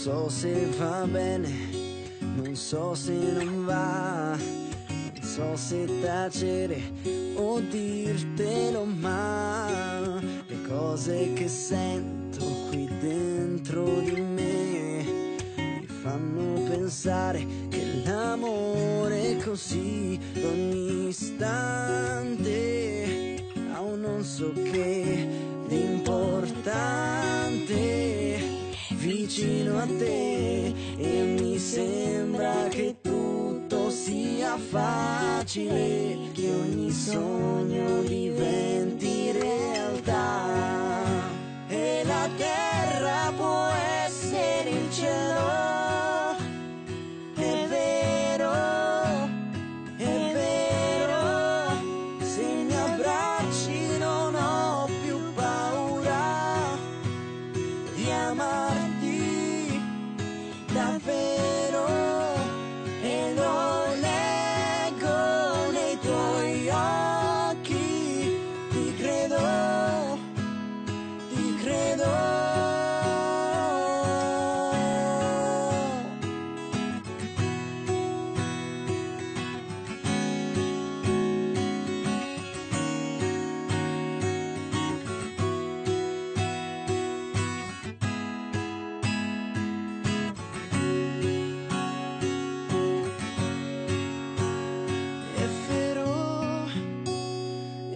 so se va bene, non so se non va, non so se tacere o dirtelo, ma le cose che sento qui dentro di me mi fanno pensare che l'amore è così ogni istante ha un non so che di importante vicino a te, e mi sembra che tutto sia facile, che ogni sogno diventi realtà, e la terra può essere il cielo. È vero, se mi abbracci non ho più paura di amarti davvero, e lo leggo nei tuoi occhi, ti credo, ti credo.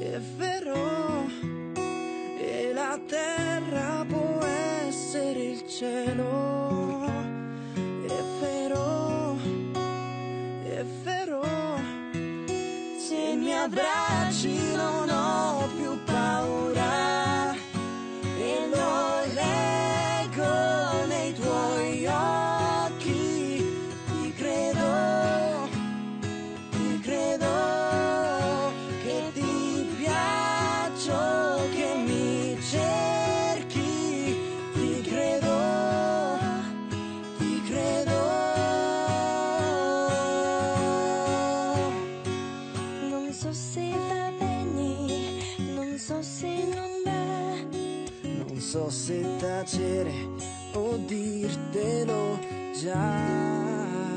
È vero, e la terra può essere il cielo. È vero, se mi abbracci non ho più paura, e lo leggo nei tuoi occhi, ti credo, ti credo, che ti piaccio, che mi cerchi, ti credo, ti credo. Non so se va bene, non so se non va, Non so se tacere o dirtelo già.